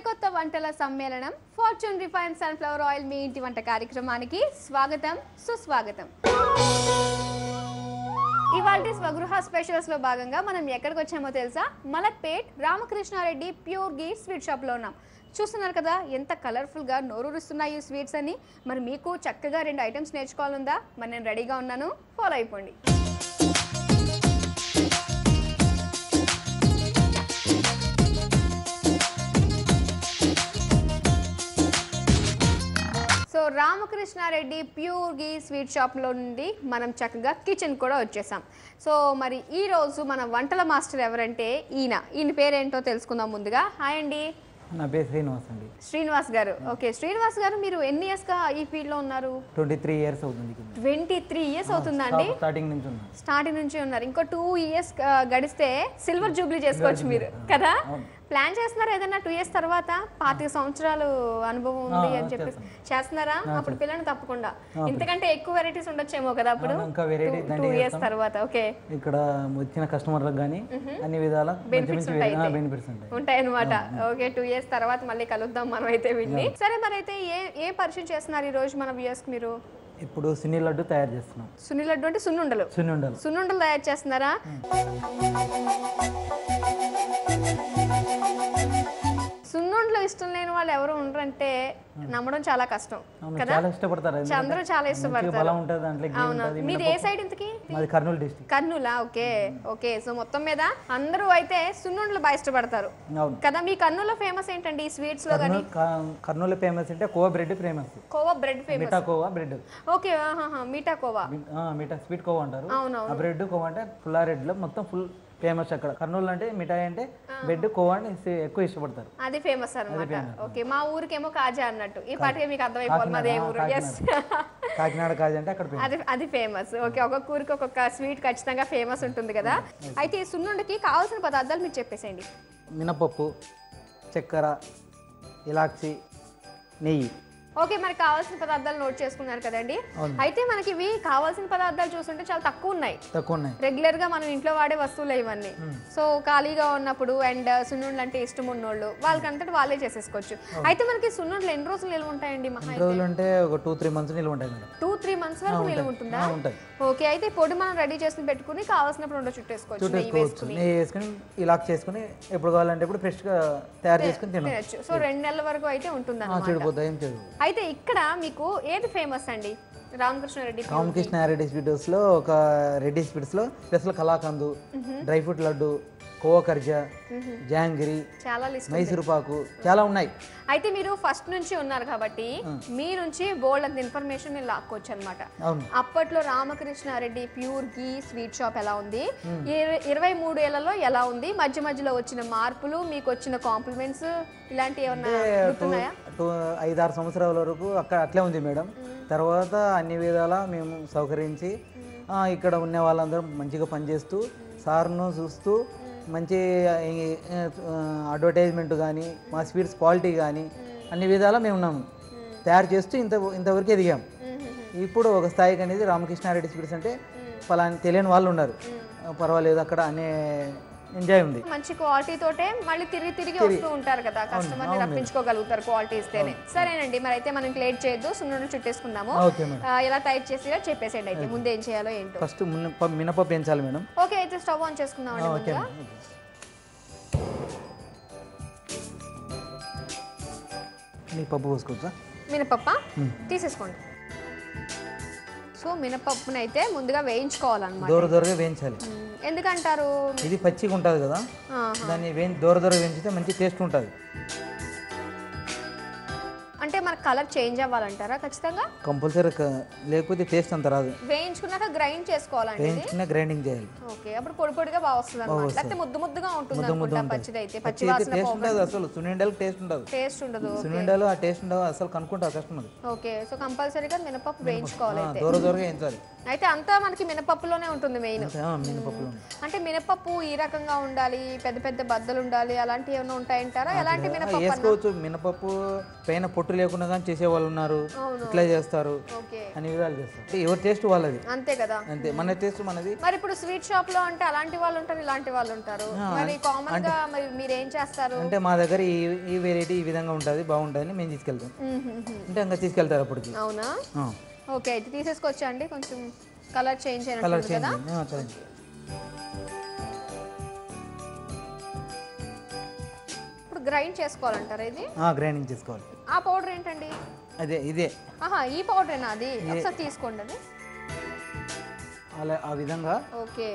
సరికొత్త వంటల సమ్మేళనం ఫార్చ్యూన్ రిఫైన్డ్ సన్ఫ్లవర్ ఆయిల్ మీ ఇంటి వంట కార్యక్రమానికి స్వాగతం సుస్వాగతం. ఇవాల్టి స్వగృహ స్పెషల్స్ లో భాగంగా మనం ఎక్కడికి వచ్చామో తెలుసా? మలక్పేట్ రామకృష్ణారెడ్డి ప్యూర్ ఘీ స్వీట్ షాప్ లో ఉన్నాం. చూస్తున్నారు కదా ఎంత కలర్ఫుల్ గా నోరూరుస్తున్నాయి ఈ స్వీట్స్ అని. మరి మీకు చక్కగా 2 ఐటమ్స్ నేర్చుకోవాలందా? మరి నేను రెడీగా ఉన్నాను, ఫాలో అయిపోండి. సో రామకృష్ణారెడ్డి ప్యూర్ ఘీ స్వీట్ షాప్లో నుండి మనం చక్కగా కిచెన్ కూడా వచ్చేసాం. సో మరి ఈరోజు మన వంటల మాస్టర్ ఎవరంటే ఈయన పేరేంటో తెలుసుకుందాం ముందుగా. హాయ్ అండి. నా పేరు శ్రీనివాస్ అండి. శ్రీనివాస్ గారు, ఓకే. శ్రీనివాస్ గారు మీరు ఎన్ని ఇయర్స్గా ఈ ఫీల్డ్లో ఉన్నారు? 23 ఇయర్స్ అవుతుంది. 23 ఇయర్స్ అవుతుందా అండి? స్టార్టింగ్ నుంచి ఉన్నారు. ఇంకో 2 ఇయర్స్ గడిస్తే సిల్వర్ జూబ్లీ చేసుకోవచ్చు మీరు కదా. ప్లాన్ చేస్తున్నారా ఏదన్నా 2 ఇయర్స్ తర్వాత? 25 సంవత్సరాలు అనుభవం ఉంది అని చెప్పేసి చేస్తున్నారా? అప్పుడు పిల్లలు తప్పకుండా ఇంతకంటే ఎక్కువ వెరైటీస్ ఉండొచ్చేమో కదా అప్పుడు 2 ఇయర్స్ తర్వాత. ఓకే, ఇక్కడ వచ్చిన కస్టమర్లకు కానీ అన్ని విధాల బెనిఫిట్స్ ఉంటాయి అన్నమాట. ఓకే, 2 ఇయర్స్ తర్వాత మళ్ళీ కలుద్దాం మనం అయితే వీటిని. సరే, మరి అయితే ఏ పరిచయం చేస్తున్నారు ఈ రోజు మన వ్యూయర్స్ కి మీరు? ఇప్పుడు సున్ని లడ్డు తయారు చేస్తున్నాం. సున్ని లడ్డు అంటే సున్నుండలు తయారు చేస్తున్నారా? సున్నుండలు ఇష్టం లేని వాళ్ళు ఎవరు ఉండరంటే నమ్మడం చాలా కష్టం కదా. అందరూ చాలా ఇష్టపడతారు. అవునా, మీది ఏ సైడ్ ఇంతకి? కర్నూలు డిస్ట్రిక్ట్. కర్నూలా? Okay okay. సో మొత్తం మీద అందరూ అయితే సున్నుండలు బాగా ఇష్టపడతారు కదా. మీ కర్నూలులో ఫేమస్ ఏంటండి ఈ స్వీట్స్ లో? కానీ కర్నూలు ఫేమస్ అంటే khoa bread famous. Khoa bread famous. మిఠా కోవా బ్రెడ్. ఓకే, మీఠా కోవా. మిఠా స్వీట్ కోవా అంటారు. అవునవును. బ్రెడ్ కోవా అంటే ఫుల్ రెడ్ లో మొత్తం ఫుల్ ఫేమస్. అక్కడ కర్నూలు అంటే మిఠాయి అంటే బెడ్ కోవా అంటే ఎక్కువ ఇష్టపడతారు. అది ఫేమస్ అన్నమాట. ఓకే, మా ఊరికేమో కాజా అన్నట్టు. ఈ పాటికే మీకు అర్థమైపోవాలి మాది ఏ ఊరు. కాకినాడ కాజా అంటే అక్కడ అది ఫేమస్. ఓకే, ఒక్కొక్క ఊరికి ఒక్కొక్క స్వీట్ ఖచ్చితంగా ఫేమస్ ఉంటుంది కదా. అయితే ఈ సున్నుండకి కావాల్సిన పదార్థాలు మీరు చెప్పేసేయండి. మినపప్పు, చక్కెర, ఇలాచి, నెయ్యి. ఓకే, మరి కావాల్సిన పదార్థాలు నోట్ చేసుకున్నారు కదండి. అయితే మనకి ఇవి కావాల్సిన పదార్థాలు చూస్తుంటే చాలా తక్కువ ఉన్నాయి. రెగ్యులర్ గా మనం ఇంట్లో వాడే వస్తువులు ఇవన్నీ. సో ఖాళీగా ఉన్నప్పుడు అండ్ సున్నుండలు అంటే ఇష్టం ఉన్నోళ్ళు వాళ్ళకంతటి వాళ్ళే చేసేసుకోవచ్చు. అయితే మనకి సున్నుండలు ఎన్ని రోజులు నిల్వ ఉంటాయండి? అంటే ఒక 2-3 మంత్స్ నిల్వ ఉంటాయి. 2-3 మంత్స్ వరకు నిల్వ ఉంటుందా? ఓకే, అయితే పొడి మనం రెడీ చేసి పెట్టుకుని కావాల్సినప్పుడు ఉండ చుట్టేసుకోవచ్చు. నెయ్యి వేసుకుని ఇలా చేసుకుని ఎప్పుడు కావాలంటే ఇప్పుడు ఫ్రెష్ గా తయారు చేసుకుని తినచ్చు. సో 2 నెలల వరకు అయితే ఉంటుంది అన్నమాట. అయితే ఇక్కడ మీకు ఏది ఫేమస్ అండి? రామకృష్ణారెడ్డి స్వీట్స్ లో ఒక రెడ్డి స్వీట్స్ లో special kalakand, dry fruit laddu, khoa కర్జా, జాంగిరి, మైసూరు పాకు చాలా ఉన్నాయి. అయితే మీరు ఫస్ట్ నుంచి ఉన్నారు కాబట్టి మీ నుంచి బోల్డ్ అంత ఇన్ఫర్మేషన్ మీరు లాక్కోవచ్చు అనమాట. అప్పట్లో రామకృష్ణారెడ్డి ప్యూర్ ఘీ స్వీట్ షాప్ ఎలా ఉంది, 23 ఏళ్లలో ఎలా ఉంది, మధ్య మధ్యలో వచ్చిన మార్పులు, మీకు వచ్చిన కాంప్లిమెంట్స్ ఇలాంటివి ఏమన్నా గుర్తున్నాయా? 5-6 సంవత్సరాల వరకు అట్లే ఉంది మేడం. తర్వాత అన్ని విధాలా మేము సౌకరించి ఇక్కడ ఉన్న వాళ్ళందరూ మంచిగా పనిచేస్తూ సార్ను చూస్తూ మంచి అడ్వర్టైజ్మెంట్ కానీ మా స్వీట్స్ క్వాలిటీ కానీ అన్ని విధాలా మేము ఉన్నాము తయారు చేస్తూ ఇంతవరకు ఎదిగాం. ఇప్పుడు ఒక స్థాయికి అనేది రామకృష్ణారెడ్డి స్వీట్స్ అంటే ఫలాని తెలియని వాళ్ళు ఉన్నారు. పర్వాలేదు, అక్కడ అనే ఎంజాయ్ ఉంది. మంచి క్వాలిటీ తోటే మళ్ళీ తిరిగి వస్తూ ఉంటారు కదా, కస్టమర్ని రప్పించుకోగలుగుతారు క్వాలిటీ ఇస్తేనే. సరేనండి, మరి అయితే మనం లేట్ చేయొద్దు, సున్నుండలు చుట్టేసుకుందాము. ఎలా తయారు చేసి చెప్పేసేయండి. అయితే ముందు ఏం చేయాలో ఏంటో. ఫస్ట్ మినపప్పు వేయించాలి మేడం. ఓకే, అయితే స్టవ్ ఆన్ చేసుకుందాం అండి. పప్పు పోసుకోవచ్చా? మినపప్పు తీసేసుకోండి. సో మినపప్పుని అయితే ముందుగా వేయించుకోవాలన్నమాట. దూరగా వేయించాలి. ఎందుకంటారు? ఇది పచ్చిగా ఉంటుంది కదా, దాన్ని దూరగా వేయించితే మంచి టేస్ట్ ఉంటుంది. అంటే మన కలర్ చేంజ్ అవ్వాలంటారా? ఖచ్చితంగా కంపల్సరీ, లేకపోతే టేస్ట్ అంత రాదు. వేయించుకున్నాక గ్రైండ్ చేసుకోవాలండి. వేయించుకున్నా గ్రైండింగ్ చేయాలి. ఓకే, అప్పుడు పొడి పొడిగా బాగా వస్తుంది అన్నమాట. లేకపోతే ముద్దుగా ఉంటుంది అనుకుంటా. పచ్చిది అయితే పచ్చి వాసన టేస్ట్ ఉండదు అసలు. సున్నుండలు టేస్ట్ ఉండదు. సున్నుండలు ఆ టేస్ట్ ఉండదు అసలు, కనుక్కుంటారు కస్టమర్. ఓకే, సో కంపల్సరీగా మినపప్పు వేయించుకోవాలి. అయితే దూరగా వేయించాలి. అయితే అంతా మనకి మినపప్పులోనే ఉంటుంది మెయిన్. అంటే మినపప్పు ఈ రకంగా ఉండాలి, పెద్ద పెద్ద బద్దలు ఉండాలి, అలాంటివి ఏమైనా ఉంటాయంటారా? ఎలాంటి మినపప్పు? మినపప్పు పైన పొట్టు లేకుండా కానీ చేసే వాళ్ళు ఉన్నారు, ఇట్లా చేస్తారు, అన్ని విధాలు చేస్తారు. ఎవరి టేస్ట్ వాళ్ళది, అంతే కదా, అంతే. మన టేస్ట్ మనది. మరి ఇప్పుడు స్వీట్ షాప్ లో అంటే అలాంటి వాళ్ళు ఉంటారు, ఇలాంటి వాళ్ళు ఉంటారు. మరి కామన్ గా మరి మీరు ఏం చేస్తారు అంటే మా దగ్గర ఈ వెరైటీ ఈ విధంగా ఉంటుంది, బాగుంటుంది, మేము తీసుకెళ్తాం అంటే ఇంకా తీసుకెళ్తారు అప్పటికి. అవునా? ఓకే, అయితే తీసేసుకొచ్చా అండి. కొంచెం కలర్ చేంజ్ అయినట్టు కదా. ఇప్పుడు గ్రైండ్ చేసుకోవాలంటారా ఇది? గ్రైండింగ్ చేసుకోవాలి. ఆ పౌడర్ ఏంటండి? అదే ఇదే. ఈ పౌడరేనా అది? ఒకసారి తీసుకోండి అది. అలా ఆ విధంగా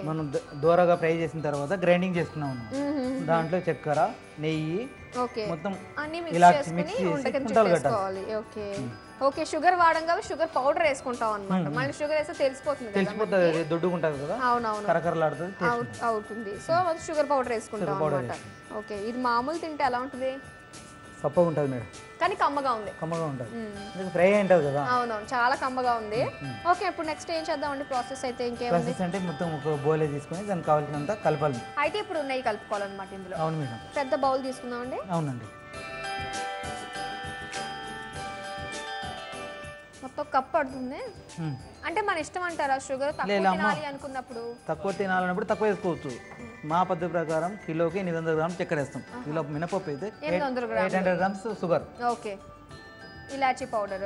మనం దూరగా ఫ్రై చేసిన తర్వాత గ్రైండింగ్ చేసుకున్నాము. దాంట్లో చక్కెర, నెయ్యి మొత్తం ఇలా మిక్స్ చేసుకోవాలి. ఓకే, షుగర్ వాడం కాబట్టి షుగర్ పౌడర్ వేసుకుంటాం అన్నమాట. మళ్ళీ షుగర్ వేస్తే తెలిసిపోతుంది, దొడ్డుకుంటది కదా, అవునవును, కరకరలాడుతుంది అవుతుంది. సో షుగర్ పౌడర్ వేసుకుంటాం అన్నమాట. ఓకే, ఇది మామూలు తింటే ఎలా ఉంటుంది? సప్పగా ఉంటుంది మేడం, కానీ కమ్మగా ఉంది. కమ్మగా ఉంటుంది, ఫ్రై ఉంటుంది కదా. అవునవును, చాలా కమ్మగా ఉంది. ఓకే, ఇప్పుడు నెక్స్ట్ ఏం చేద్దామండి? ప్రాసెస్ అయితే ఇంకేముంది? ప్రాసెస్ అంటే మొత్తం ఒక బౌల్ తీసుకొని దానికి కావాల్సినంత కలపాలి. అయితే ఇప్పుడు నెయ్యి కలుపుకోవాలన్నమాట ఇందులో. అవును మేడం. పెద్ద బౌల్ తీసుకుందామండి. అవునండి. మొత్తం కప్ పడుతుంది అంటే మన ఇష్టం అంటారా? షుగర్ తక్కువ తినాలి అనుకున్నప్పుడు, తక్కువ తినాలన్నప్పుడు తక్కువ వేసుకోవచ్చు. మా పద్ధతి ప్రకారం కిలోకి 800 గ్రాములు చక్కెర వేస్తాం. కిలో మినపప్పు అయితే 800 గ్రామ్స్ షుగర్. ఓకే, ఇలాచీ పౌడర్.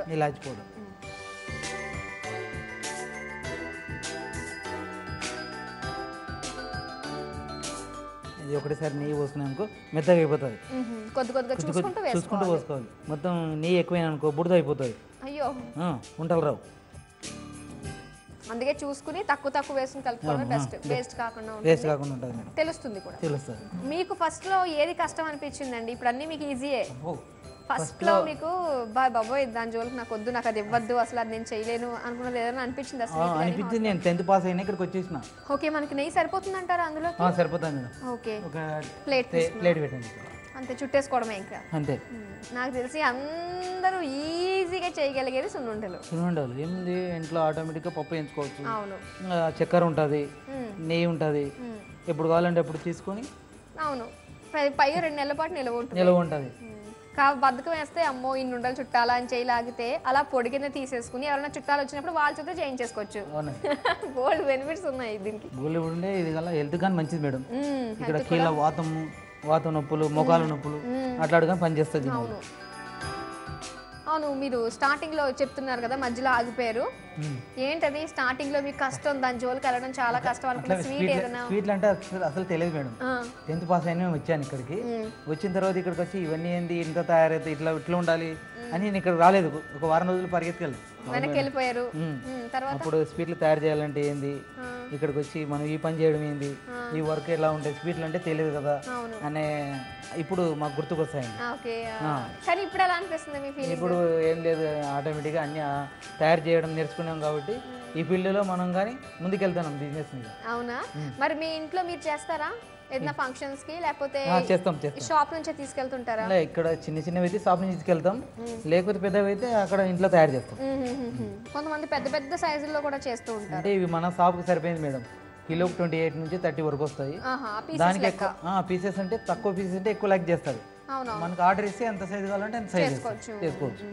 ఇది ఒకటిసారి నెయ్యి పోసుకున్నామనుకో మెత్తగా అయిపోతుంది. కొద్ది కొద్దిగా చూసుకుంటూ పోసుకోవాలి. మొత్తం నెయ్యి ఎక్కువైనా అనుకో బుడద అయిపోతుంది. అయ్యో, ఉంటలు రావు. అందుకే చూసుకుని తక్కువ వేసుకుని కలుపుకోవడం బెస్ట్. వేస్ట్ కాకుండా ఉంటుంది. తెలుస్తుంది కూడా. మీకు ఫస్ట్ లో ఏది కష్టం అనిపించిందండి? ఇప్పుడు అన్ని మీకు ఈజీయే. ఫస్ట్ లో మీకు బాబోయ్ దాని జోలికి నాకు వద్దు, నాకు అది ఇవ్వద్దు, అసలు అది నేను చేయలేను అనుకున్నది ఏదైనా అనిపించింది? అసలు అనిపించింది. నేను 10th పాస్ అయినా ఇక్కడికి వచ్చేసిన. ఓకే, మనకి నెయ్యి సరిపోతుంది అంటారా అందులో? సరిపోతుంది మేడం. ఓకే, ఒక ప్లేట్ పెట్టండి, అంతే. చుట్టేసుకోవడమే ఇంకా, అంతే. నాకు తెలిసి అందరూ ఈజీగా చేయగలిగేది సున్నుండలు. ఏముంది, ఇంట్లో ఆటోమేటిక్గా పప్పు వేయించుకోవచ్చు. అవును, చక్కెర ఉంటుంది, నెయ్యి ఉంటుంది, ఎప్పుడు కావాలంటే ఎప్పుడు తీసుకొని. అవును, పైగా 2 నెలల పాటు నిల్వ ఉంటుంది. బద్దకం వేస్తే అమ్మో ఇన్ని ఉండలు చుట్టాలా అని చేయలాగితే అలా పొడి కింద తీసేసుకుని ఎవరైనా చుట్టాలు వచ్చినప్పుడు వాళ్ళ చేత చేయించేసుకోవచ్చు. బోల్డ్ బెనిఫిట్స్ ఉన్నాయి దీనికి. ఇది హెల్త్ కానీ మంచిది మేడం. ఇక్కడ కీళ్ళ వాతం నొప్పులు, మోకాలు నొప్పులు అట్లాడుగా పనిచేస్తుంది. అవును, మీరు స్టార్టింగ్ లో చెప్తున్నారు కదా మధ్యలో ఆగిపోయారు, ఏంటది? స్టార్టింగ్ లో మీకు కష్టం, దాని జోలికి వెళ్ళడం చాలా కష్టం అనుకున్న స్వీట్ ఏదైనా? స్వీట్లు అంటే అసలు తెలియదు మేడం. 10th పాస్ అయినా వచ్చాను ఇక్కడికి. వచ్చిన తర్వాత ఇక్కడికి వచ్చి ఇవన్నీ ఏంది, ఇంత తయారైతే ఇట్లా ఉండాలి అని నేను ఇక్కడ రాలేదు. ఒక వారం రోజులు పరిగెత్తుకెళ్ళి వెనక్కి వెళ్ళిపోయారు. అప్పుడు స్వీట్లు తయారు చేయాలంటే ఏంది, ఇక్కడికి వచ్చి మనం ఈ పని చేయడం ఏంది, ఈ వర్క్ ఎలా ఉంటాయి, స్వీట్లు అంటే తెలియదు కదా అనే ఇప్పుడు మాకు గుర్తుకొస్తాయండి. ఇప్పుడు ఏం లేదు, ఆటోమేటిక్గా అన్ని తయారు చేయడం నేర్చుకున్నాం కాబట్టి ఈ ఫీల్డ్లో మనం కానీ ముందుకెళ్తున్నాం బిజినెస్ మీద. అవునా? మరి మీ ఇంట్లో మీరు చేస్తారా ఏదైనా ఫంక్షన్స్ కి, లేకపోతే చేస్తాం షాప్ నుంచి తీసుకెళ్తుంటారా? ఇక్కడ చిన్నవి అయితే షాప్ నుంచి తీసుకెళ్తాం, లేకపోతే పెద్దవి అయితే అక్కడ ఇంట్లో తయారు చేస్తాం. కొంతమంది పెద్ద సైజుల్లో కూడా చేస్తూ ఉంటారు. అంటే ఇవి మన షాప్కి సరిపోయింది మేడం. కిలోకి 28 నుంచి 30 వరకు వస్తాయి. దానికి ఎక్కువ పీసెస్ అంటే తక్కువ పీసెస్ అంటే ఎక్కువ లైక్ చేస్తారు. మనకు ఆర్డర్ ఇస్తే ఎంత సైజు కావాలంటే అంత సైజు చేసుకోవచ్చు.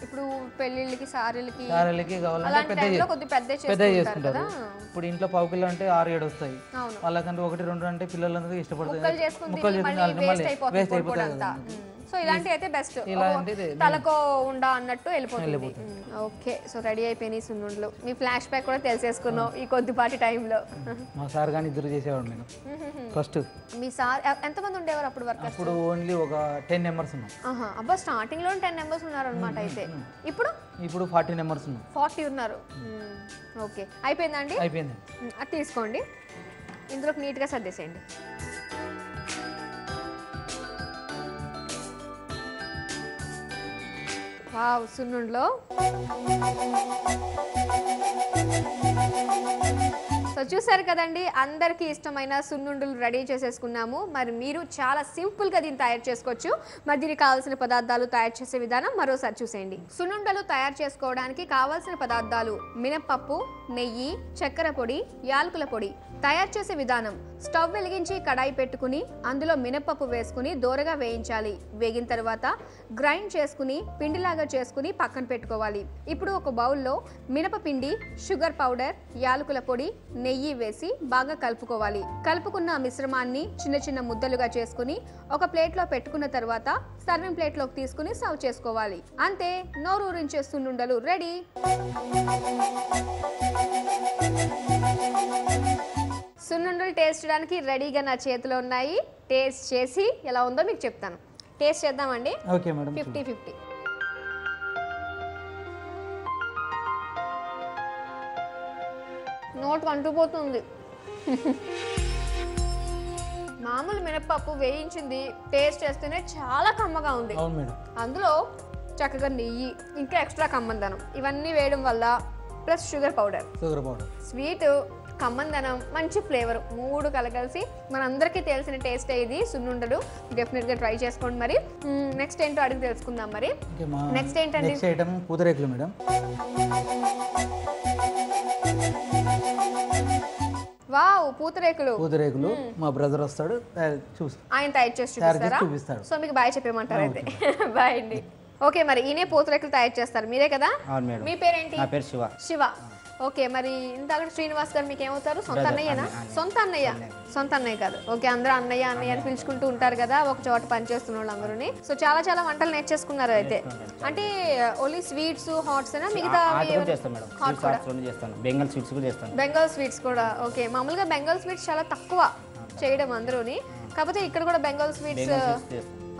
ఇప్పుడు పెళ్ళిళ్ళకి, సారీలకి కావాలంటే పెద్ద చేసుకుంటారు. ఇప్పుడు ఇంట్లో 1/2 కిలో అంటే 6-7 వస్తాయి. వాళ్ళకంటే 1-2 అంటే పిల్లలందరూ ఇష్టపడతారు. ముక్కలు చేసుకుని వేస్ట్ అయిపోతుంది కదా. సో ఇలాంటి అయితే బెస్ట్, తలకో ఉండా అన్నట్టు వెళ్ళిపోతుంది. ఓకే, సో రెడీ అయిపోయినాయి సున్నుండలు. మీ ఫ్లాష్ బ్యాక్ కూడా తెలిసేసుకున్నాం ఈ కొద్దిపాటి టైంలో. మా సార్ కానీ ఇద్దరు చేసేవాడు మేడం ఫస్ట్. మీ సార్ ఎంతమంది ఉండేవారు అప్పుడు వర్క్? అప్పుడు ఓన్లీ ఒక 10 మెంబర్స్ ఉన్నాం. అబ్బా, స్టార్టింగ్ లో 10 మెంబర్స్ ఉన్నారు అనమాట. అయితే ఇప్పుడు 40 మెంబర్స్ ఉన్నాం. 40 ఉన్నారు. ఓకే, అయిపోయిందండి? అయిపోయింది. అది తీసుకోండి, ఇందులోకి నీట్గా సర్దేసేయండి. వావ్, సున్నుండలో సో చూసారు కదండి, అందరికీ ఇష్టమైన సున్నుండలు రెడీ చేసేసుకున్నాము. మరి మీరు చాలా సింపుల్గా దీన్ని తయారు చేసుకోవచ్చు. మరి దీనికి కావాల్సిన పదార్థాలు, తయారు చేసే విధానం మరోసారి చూసేయండి. సున్నుండలు తయారు చేసుకోవడానికి కావాల్సిన పదార్థాలు మినప్పప్పు, నెయ్యి, చక్కెర పొడి, యాలకుల పొడి. తయారు చేసే విధానం: స్టవ్ వెలిగించి కడాయి పెట్టుకుని అందులో మినప్పప్పు వేసుకుని దోరగా వేయించాలి. వేగిన తర్వాత గ్రైండ్ చేసుకుని పిండిలాగా చేసుకుని పక్కన పెట్టుకోవాలి. ఇప్పుడు ఒక బౌల్లో మినపపిండి, షుగర్ పౌడర్, యాలకుల పొడి, నెయ్యి వేసి బాగా కలుపుకోవాలి. కలుపుకున్న మిశ్రమాన్ని చిన్న చిన్న ముద్దలుగా చేసుకుని ఒక ప్లేట్లో పెట్టుకున్న తర్వాత సర్వింగ్ ప్లేట్లోకి తీసుకుని సర్వ్ చేసుకోవాలి. అంతే, నోరూరించే సున్నుండలు రెడీ. సున్నుండలు టేస్ట్ చేయడానికి రెడీగా నా చేతిలో ఉన్నాయి. టేస్ట్ చేసి ఎలా ఉందో మీకు చెప్తాను. టేస్ట్ చేద్దామండి. Okay madam. 50-50. నోట్ అంటుపోతుంది. మామూలు మినపప్పు వేయించింది టేస్ట్ చేస్తేనే చాలా కమ్మగా ఉంది. అవును మేడం. అందులో చక్కగా నెయ్యి, ఇంకా ఎక్స్ట్రా కమ్మందనం ఇవన్నీ వేయడం వల్ల, ప్లస్ షుగర్ పౌడర్, స్వీట్, కమ్మందనం, మంచి ఫ్లేవర్, మూడు కలగలిసి మనందరికీ తెలిసిన టేస్ట్ ఇది సున్నుండలు. డెఫినెట్గా ట్రై చేసుకోండి. మరి నెక్స్ట్ ఏంటో అడిగి తెలుసుకుందాం. మరి నెక్స్ట్ ఏంటండి? పూతరేకులు మేడం. వావ్, పూతరేకులు. పూతరేకులు మా బ్రదర్ వస్తాడు, ఆయన తయారు చేసి చూపిస్తాడు. సో మీకు బాయ్ చెప్పేమంటారు అయితే? బాయ్ అండి. ఓకే, మరి ఈయనే పూతరేకులు తయారు చేస్తారు, మీరే కదా? మీ పేరేంటి? నా పేరు శివ. శివ. ఓకే, మరి ఇంతకు శ్రీనివాస్ గారు మీకు ఏమవుతారు? సొంత అన్నయ్యనా? సొంత అన్నయ్య? సొంత అన్నయ్య కాదు. ఓకే, అందరూ అన్నయ్య అన్నయ్య అని పిలుచుకుంటూ ఉంటారు కదా ఒక చోట పనిచేస్తున్న వాళ్ళందరూని. సో చాలా చాలా వంటలు నేర్చేసుకున్నారు అయితే. అంటే ఓన్లీ స్వీట్స్, హాట్స్ అయినా మిగతా బెంగాల్ స్వీట్స్ కూడా? ఓకే, మామూలుగా బెంగాల్ స్వీట్స్ చాలా తక్కువ చేయడం అందరూని, కాకపోతే ఇక్కడ కూడా బెంగాల్ స్వీట్స్.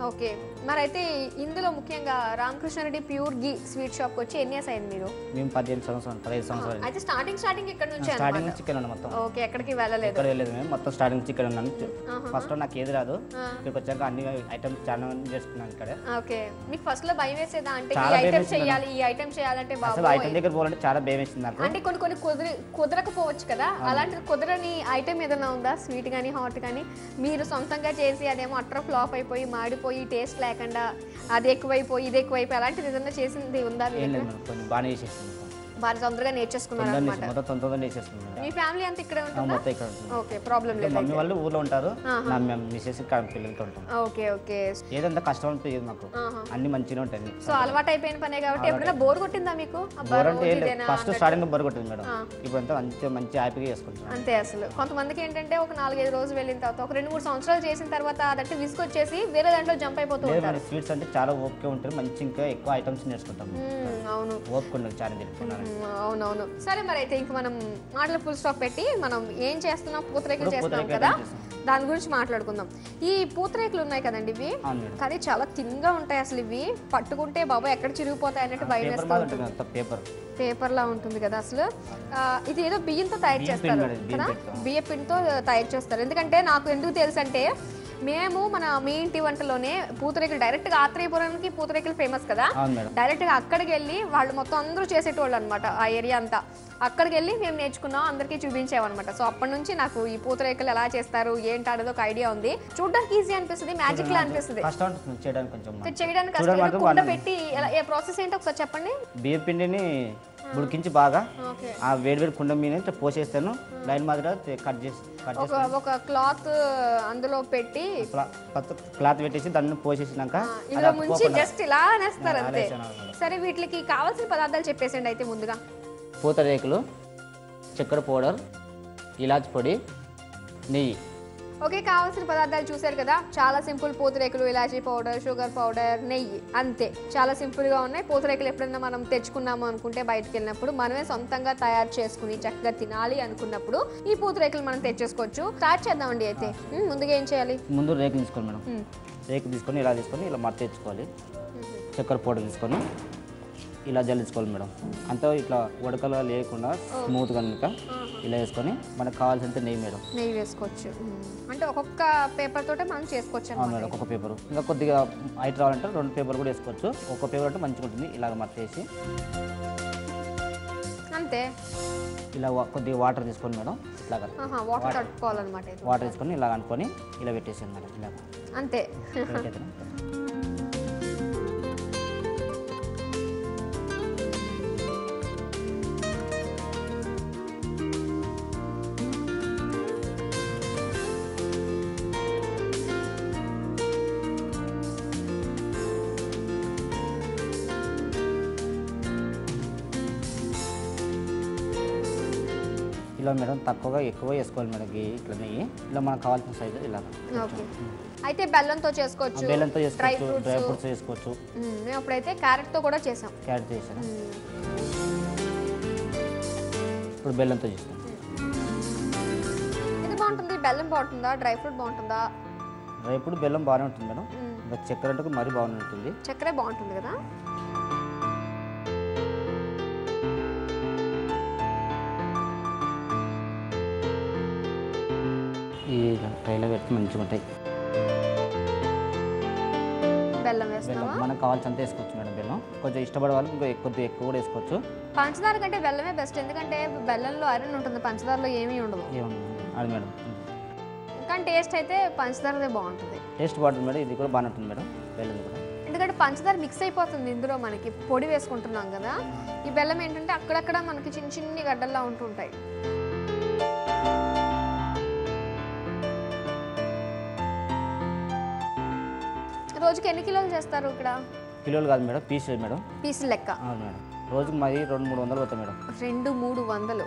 ఓకే, మరి అయితే ఇందులో ముఖ్యంగా రామకృష్ణారెడ్డి ప్యూర్ గీ స్వీట్ షాప్ వచ్చి ఎన్ని ఇయర్స్ అయింది మీరు? మేము 15 సంవత్సరాలు. అయితే స్టార్టింగ్ ఇక్కడ నుంచి? స్టార్టింగ్ నుంచి ఇక్కడ మొత్తం. ఓకే, ఎక్కడికి వెళ్ళలేదు? మేము మొత్తం స్టార్టింగ్ నుంచి ఇక్కడ ఉన్నాను. ఫస్ట్ లో నాకు ఏది రాదు, ఇక్కడికి వచ్చాక అన్ని ఐటమ్స్ చాలా చేసుకున్నాను ఇక్కడ. ఓకే, మీకు ఫస్ట్ లో భయం వేసేదా? అంటే ఈ ఐటమ్ చేయాలి, ఈ ఐటమ్ చేయాలంటే బాబు ఐటమ్ దగ్గర పోవాలంటే చాలా భయం వేసింది నాకు. అంటే కొన్ని కుదరకపోవచ్చు కదా, అలాంటి కుదరని ఐటమ్ ఏదైనా ఉందా? స్వీట్ కానీ హాట్ కానీ మీరు సొంతంగా చేసి అదేమో అట్టర్ ఫ్లాప్ అయిపోయి మాడిపోయి టేస్ట్ లేకుండా అది ఎక్కువైపోయి ఇది ఎక్కువైపోయి అలాంటిది ఏదైనా చేసింది ఉందా? బాగానే చేసేసింది, బాగా తొందరగా నేర్చేసుకున్నారు అన్నమాట. మీ ఫ్యామిలీ అంతా ఇక్కడే ఉంటుందా? ఓకే, ప్రాబ్లం లేదు. మమ్మీ వాళ్ళు ఊర్లో ఉంటారు, నా మిసెస్ పిల్లలతో ఉంటాం. ఓకే ఓకే, ఏదంతా కష్టం అనిపించదు మాకు, అన్ని మంచిగా ఉంటాయి. సో అలవాటు అయిపోయిన పనే కాబట్టి ఎప్పుడైనా బోర్ కొట్టిందా మీకు? ఫస్ట్ స్టార్టింగ్ బోర్ కొట్టింది మేడం, ఇప్పుడు అంతా మంచి హ్యాపీగా చేసుకుంటాం అంతే. అసలు కొంతమందికి ఏంటంటే ఒక 4-5 రోజులు వెళ్ళిన తర్వాత, ఒక 2-3 సంవత్సరాలు చేసిన తర్వాత అదంటే విసుకొచ్చేసి వేరే దాంట్లో జంప్ అయిపోతూ ఉంటారు. స్వీట్స్ అంటే చాలా ఓపిక ఉంటుంది, మంచి ఇంకా ఎక్కువ ఐటమ్స్ నేర్చుకుంటాం. అవును, ఓపిక చాలా తెలుసుకున్నాను. అవునవును. సరే, మరి అయితే ఇంక మనం మాటలు ఫుల్ స్టాప్ పెట్టి మనం ఏం చేస్తున్నాం, పూతరేకులు చేస్తున్నాం కదా, దాని గురించి మాట్లాడుకుందాం. ఈ పూతరేకులు ఉన్నాయి కదండి, ఇవి కానీ చాలా థిన్గా ఉంటాయి. అసలు ఇవి పట్టుకుంటే బాబా ఎక్కడ చిరిగిపోతాయి అన్నట్టు భయం వేస్తూ ఉంటుంది. పేపర్ లా ఉంటుంది కదా అసలు. ఇది ఏదో బియ్యంతో తయారు చేస్తారు కదా, బియ్య పిండితో తయారు చేస్తారు. ఎందుకంటే నాకు ఎందుకు తెలుసు అంటే, మేము మీ ఇంటి వంటలోనే పూతరేకులు డైరెక్ట్గా ఆత్రేయపురానికి పూతరేకులు ఫేమస్ కదా, డైరెక్ట్గా అక్కడికి వెళ్ళి వాళ్ళు మొత్తం అందరూ చేసేటోళ్ళు అనమాట, ఆ ఏరియా అంతా. అక్కడికి వెళ్ళి మేము నేర్చుకున్నాం, అందరికీ చూపించామన్నమాట. సో అప్పటి నుంచి నాకు ఈ పూతరేకులు ఎలా చేస్తారు ఏంటి అనేది ఒక ఐడియా ఉంది. చూడడానికి ఈజీ అనిపిస్తుంది, మ్యాజిక్ లా అనిపిస్తుంది, చేయడానికి కుండ పెట్టి ఏ ప్రాసెస్ ఏంటో ఒకసారి చెప్పండి. బియ్య పిండిని ఉడికించి బాగా ఆ వేడి కుండ మీద పోసేస్తాను, లైన్ మాదిరి కట్ చేసి ఒక క్లాత్ అందులో పెట్టి క్లాత్ పెట్టేసి దాన్ని పోసేసినాక ఇందులో ముంచి జస్ట్ ఇలా అనేస్తారు అంతే. సరే, వీటికి కావాల్సిన పదార్థాలు చెప్పేసండి అయితే. ముందుగా పూతరేకులు, చక్కెర పౌడర్, ఇలాచి పొడి, నెయ్యి. ఓకే, కావాల్సిన పదార్థాలు చూసారు కదా, చాలా సింపుల్. పూతరేకులు, ఇలాచీ పౌడర్, షుగర్ పౌడర్, నెయ్యి, అంతే. చాలా సింపుల్గా ఉన్నాయి. పూతరేకులు ఎప్పుడైనా మనం తెచ్చుకున్నాము అనుకుంటే బయటకు వెళ్ళినప్పుడు మనమే సొంతంగా తయారు చేసుకుని చక్కగా తినాలి అనుకున్నప్పుడు ఈ పూతరేకులు మనం తెచ్చేసుకోవచ్చు. స్టార్ట్ చేద్దామండి అయితే. ముందుగా ఏం చేయాలి? ముందు రేకు తీసుకోండి మేడం. రేకు తీసుకొని ఇలా మడత తెచ్చుకోవాలి. చక్కెర పౌడర్ తీసుకొని ఇలా జల్లించుకోవాలి మేడం. అంతా ఇట్లా ఉడకలా లేకుండా స్మూత్గా కనుక ఇలా వేసుకొని మనకు కావాల్సినంత నెయ్యి మేడం. నెయ్యి వేసుకోవచ్చు అంటే ఒక్కొక్క పేపర్ తోటే మనం చేసుకోవచ్చు మేడం. ఒక్కొక్క పేపర్, ఇంకా కొద్దిగా హైట్ రావాలంటే 2 పేపర్ కూడా వేసుకోవచ్చు. ఒక్క పేపర్ అంటే మంచిగా ఉంటుంది. ఇలాగ మర్చేసి అంతే. అయితే ఇలా కొద్దిగా వాటర్ తీసుకొని మేడం ఇట్లాగా వాటర్ కట్టుకోవాలన్నమాట వాటర్ తీసుకొని ఇలా అనుకొని ఇలా పెట్టేసాను మేడం ఇలా అంతే ఇలా మేడం తక్కువగా ఎక్కువ వేసుకోవాలి మేడం ఇట్లా నెయ్యి ఇలా మనకు కావాల్సిన సైజు ఇలా ఓకే అయితే బెల్లంతో చేసుకోవచ్చు బెల్లంతో చేసుకోవచ్చు డ్రై ఫ్రూట్స్ వేసుకోవచ్చు మేము అప్పుడైతే క్యారెట్తో కూడా చేసాం క్యారెట్ చేసాను ఇప్పుడు బెల్లంతో చేస్తాం ఇది బాగుంటుంది బెల్లం బాగుంటుందా డ్రై ఫ్రూట్ బాగుంటుందా డ్రై ఫ్రూట్ బెల్లం బాగానే ఉంటుంది మేడం ఇంకా చక్కెర అంటే మరీ బాగానే ఉంటుంది చక్కెర బాగుంటుంది కదా ఈ ట్రైలో పెడితే మంచిగా ఉంటాయి బెల్లం వేస్తావా మనకు కావాల్సినంత వేసుకోవచ్చు మేడం బెల్లం కొంచెం ఇష్టపడే వాళ్ళు ఇంకా కొద్దిగా ఎక్కువ కూడా వేసుకోవచ్చు పంచదార కంటే బెల్లమే బెస్ట్ ఎందుకంటే బెల్లంలో ఐరన్ ఉంటుంది పంచదారలో ఏమీ ఉండదు అది మేడం కానీ టేస్ట్ అయితే పంచదారదే బాగుంటుంది టేస్ట్ బాగుంటుంది మేడం ఇది కూడా బాగానే ఉంటుంది మేడం బెల్లం కూడా ఎందుకంటే పంచదార మిక్స్ అయిపోతుంది ఇందులో మనకి పొడి వేసుకుంటున్నాం కదా ఈ బెల్లం ఏంటంటే అక్కడక్కడ మనకి చిన్న చిన్ని గడ్డల్లా ఉంటుంటాయి రోజుకి ఎన్ని కిలోలు చేస్తారు ఇక్కడ కిలోలు కాదు మేడం పీసులు మేడం పీసులు లెక్క అవును మేడం రోజుకి మరి 200-300 పోతాయి మేడం 200-300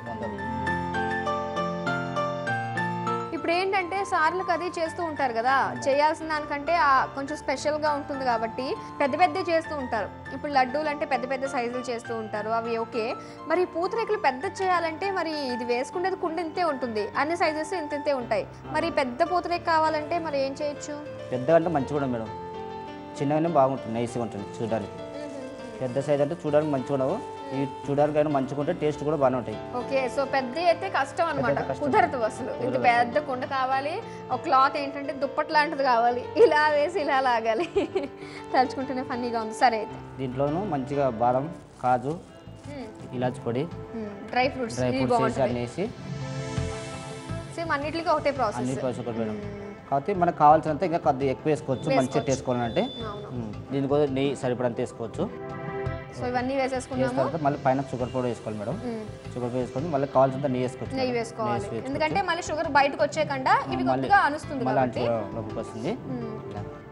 ఇప్పుడు ఏంటంటే సార్లకు అది చేస్తూ ఉంటారు కదా చేయాల్సిన దానికంటే కొంచెం స్పెషల్గా ఉంటుంది కాబట్టి పెద్ద పెద్ద చేస్తూ ఉంటారు ఇప్పుడు లడ్డూలు అంటే పెద్ద పెద్ద సైజులు చేస్తూ ఉంటారు అవి ఓకే మరి పూతరేకులు పెద్ద చేయాలంటే మరి ఇది వేసుకునేది కుండ ఇంతే ఉంటుంది అన్ని సైజెస్ ఇంతే ఉంటాయి మరి పెద్ద పూతరేకు కావాలంటే మరి ఏం చేయొచ్చు పెద్దగా అంటే మంచిగా కూడా మేడం చిన్నగానే బాగుంటుంది నైస్గా ఉంటుంది చూడడానికి పెద్ద సైజ్ అంటే చూడడానికి మంచిగా ఉండవు ఇవి చూడడానికి అయినా మంచిగా ఉంటే టేస్ట్ కూడా బాగానే ఉంటాయి ఓకే సో పెద్ద అయితే కష్టం అనమాట కుదరదు అసలు ఇంత పెద్ద కుండ కావాలి ఒక క్లాత్ ఏంటంటే దుప్పట్ లాంటిది కావాలి ఇలా వేసి ఇలా లాగాలి తలుచుకుంటేనే ఫన్నీగా ఉంది సరే అయితే దీంట్లోనూ మంచిగా బాదం కాజు ఇలాచి పొడి డ్రై ఫ్రూట్స్ వేసి అన్నీ వేసి సేమ్ అన్నిటికీ ఒకటే ప్రాసెస్ అన్ని ప్రాసెస్ మేడం కాబట్టి మనకు కావాల్సినంత ఇంకా కొద్దిగా ఎక్కువ వేసుకోవచ్చు మంచిగా వేసుకోవాలంటే దీనికోసం నెయ్యి సరిపడంత వేసుకోవచ్చు సో ఇవన్నీ వేసేసుకున్నాము తర్వాత మళ్ళీ పైన షుగర్ పౌడర్ వేసుకోవాలి మేడం షుగర్ పౌడర్ వేసుకొని మళ్ళీ కావాల్సినంత నెయ్యి వేసుకోవచ్చు నెయ్యి వేసుకోవాలి ఎందుకంటే మళ్ళీ షుగర్ బయటకు వచ్చేకుండా ఇవి కొద్దిగా అనుస్తుంది కాబట్టి లోపలికి వస్తుంది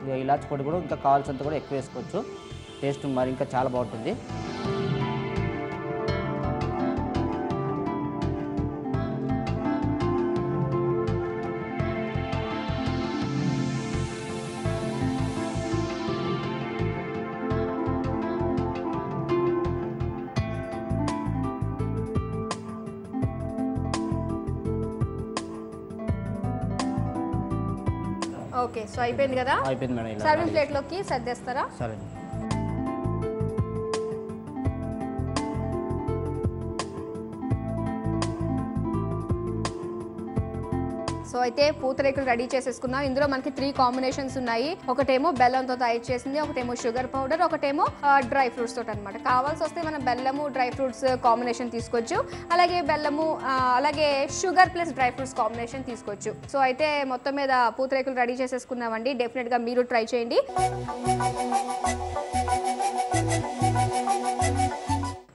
ఇక ఇలాచి పొడి కూడా ఇంకా కావాల్సినంత కూడా ఎక్కువ వేసుకోవచ్చు టేస్ట్ మరి ఇంకా చాలా బాగుంటుంది ఓకే సో అయిపోయింది కదా అయిపోయింది మేడం సర్వింగ్ ప్లేట్లోకి సర్దేస్తారా సరే సో అయితే పూతరేకులు రెడీ చేసేసుకున్నాం ఇందులో మనకి 3 కాంబినేషన్స్ ఉన్నాయి ఒకటేమో బెల్లంతో తయారు చేసింది ఒకటేమో షుగర్ పౌడర్ ఒకటేమో డ్రై ఫ్రూట్స్ తోటి అనమాట కావాల్సి వస్తే మనం బెల్లము డ్రై ఫ్రూట్స్ కాంబినేషన్ తీసుకోవచ్చు అలాగే బెల్లము అలాగే sugar plus dry fruits combination తీసుకోవచ్చు సో అయితే మొత్తం మీద పూతరేకులు రెడీ చేసేసుకున్నామండి డెఫినెట్గా మీరు ట్రై చేయండి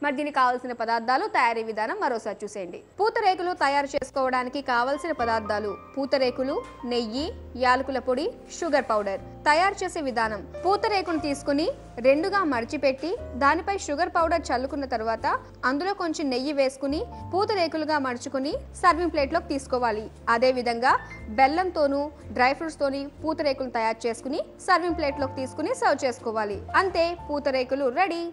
మరి దీనికి కావాల్సిన పదార్థాలు తయారీ విధానం మరోసారి చూసేయండి పూతరేకులు తయారు చేసుకోవడానికి కావాల్సిన పదార్థాలు పూతరేకులు నెయ్యి యాలకుల పొడి షుగర్ పౌడర్ తయారు చేసే విధానం పూతరేకును తీసుకుని రెండుగా మడిచిపెట్టి దానిపై షుగర్ పౌడర్ చల్లుకున్న తర్వాత అందులో కొంచెం నెయ్యి వేసుకుని పూతరేకులుగా మడుచుకుని సర్వింగ్ ప్లేట్లోకి తీసుకోవాలి అదే విధంగా బెల్లంతోనూ డ్రై ఫ్రూట్స్ తోని పూతరేకులు తయారు చేసుకుని సర్వింగ్ ప్లేట్లోకి తీసుకుని సర్వ్ చేసుకోవాలి అంతే పూతరేకులు రెడీ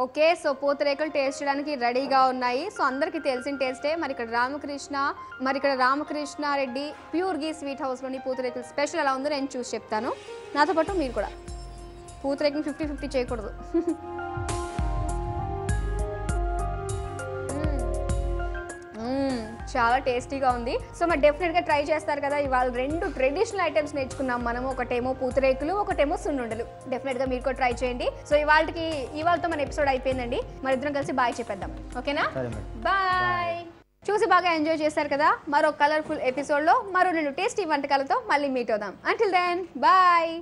ఓకే సో పూతరేకులు టేస్ట్ చేయడానికి రెడీగా ఉన్నాయి సో అందరికీ తెలిసిన టేస్టే మరి ఇక్కడ రామకృష్ణ రెడ్డి ప్యూర్ గీ స్వీట్ హౌస్లోని పూతరేకులు స్పెషల్ ఎలా ఉందో నేను చూసి చెప్తాను నాతో పాటు మీరు కూడా పూతరేకుని 50-50 చేయకూడదు చాలా టేస్టీగా ఉంది. సో మరి డెఫినెట్ గా ట్రై చేస్తారు కదా. ఇవాళ 2 ట్రెడిషనల్ ఐటమ్స్ నేర్చుకున్నాం మనం. ఒకటేమో పూతరేకులు, ఒకటేమో సున్నుండలు. డెఫినెట్ గా మీరు కూడా ట్రై చేయండి. సో ఇవాళతో మన ఎపిసోడ్ అయిపోయిందండి. మరి ఇద్దరం కలిసి బాయ్ చెప్పేద్దాం, ఓకేనా? బాయ్. చూసి బాగా ఎంజాయ్ చేశారు కదా. మరో కలర్ఫుల్ ఎపిసోడ్ లో మరో 2 టేస్టీ వంటకాలతో మళ్ళీ మీట్ అవుదాం. Until then bye.